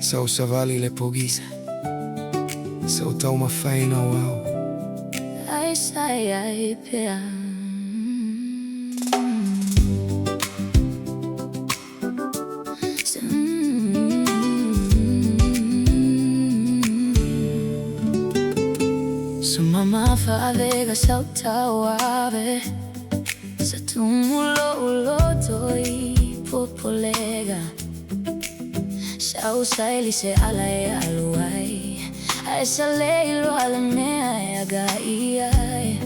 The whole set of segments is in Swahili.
Sa o savali le pogisa. Sa o tau mafai na wau. Ai sai ai pea. Suma mafai sa tau ave. Sa tumulo ulo toi folafolaga. Sa usaili se alai aluai. Ai sa leilo ala mea ai.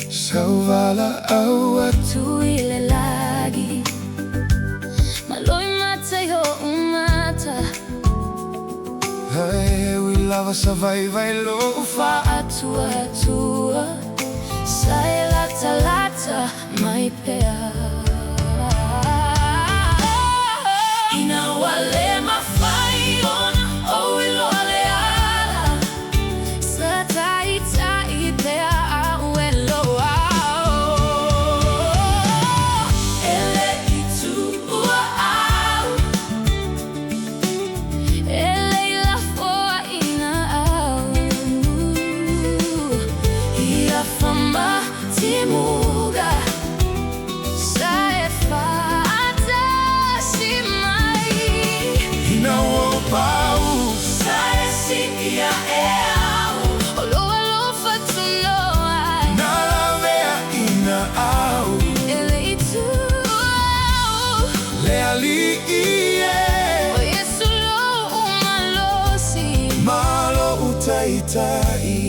Sa vala awa Tu ile lagi. Maloi mata yo umata. Hai we lava sa vai lofa. Atua Sai lata mai pea. Ina wale mafai ona o ilo ale ala. Sa tai pea au eloa. Ele itu au. Ele lafoa'iina au. Ia fama timuga. Sa fata si mai. Ina o pau. Sa ia au. Alofa tunoa. Na lafoa'iina au. Ele itu au. Le ali O Iesu lo umalosi. malo utaitai.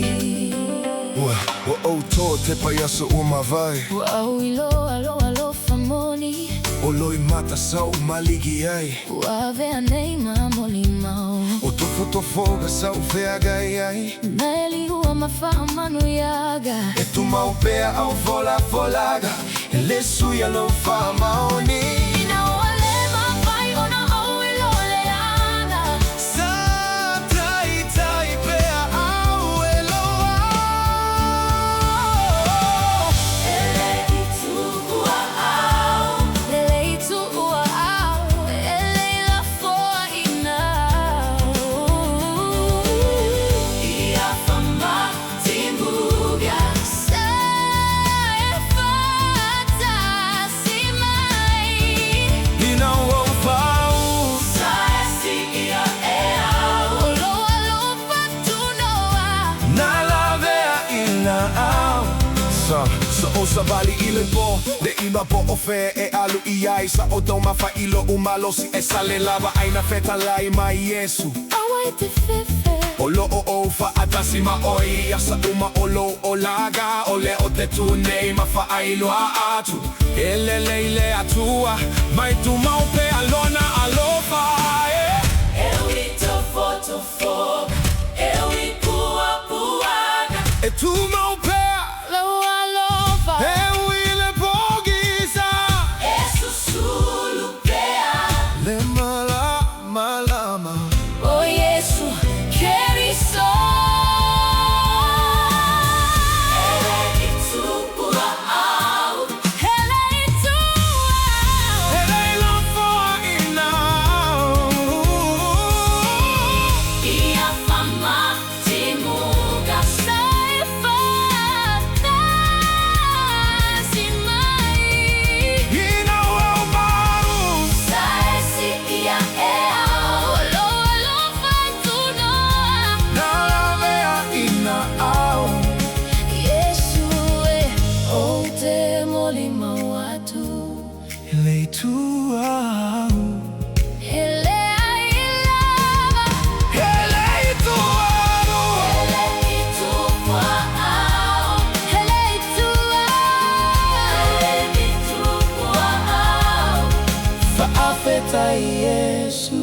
O to te paiasa o mavai. Au ilo alofa moni. O loi mata sau maligi ai. Ave anei moni mau. O tofoga sau feagai ai. Na eli ua mafaa manu yaga. E tumau pea au folafolaga. Ele suia alofa moni. Ina wale mafai ona au ilo leana. Sa tai pea au eloa. Ele itu au. Ele itu au. Ele lafoa'iina au. Ia fama timuga. Sa fata si mai. Ina o pau. Sa ia au. Alofa tunoa. Na lafoa'iina au. Sa o savali ile po. De ima po o fe e alu iai. Sa o tau mafai ilo umalosi. E sale lafoa'iina feta lai mai Iesu. Awai te fefe. O lo o fa atasi ma oi. Asa uma o lo o laga. O le o te tunei mafai loa atu. Ele leile atua. Mai tumau pe Lona alofa. Eu ito fotofoga. Eu puaga. E tumau pe Alofa. ile pogisa. Susulu pea. Le malama. O Iesu queriso. Ele itu au. Ele itu au. Ele lafoa'iina. Ia fama timuga. Sai fata si mai. Ina o pau. Sa ia au. Alofa tunoa. Na lafoa'iina au. Iesu o te moli mauatu. Ele tu au. Ele ai lava. Ele tu au. Ele itu au. Ele itu au. Ele itu au. Faafeta Iesu.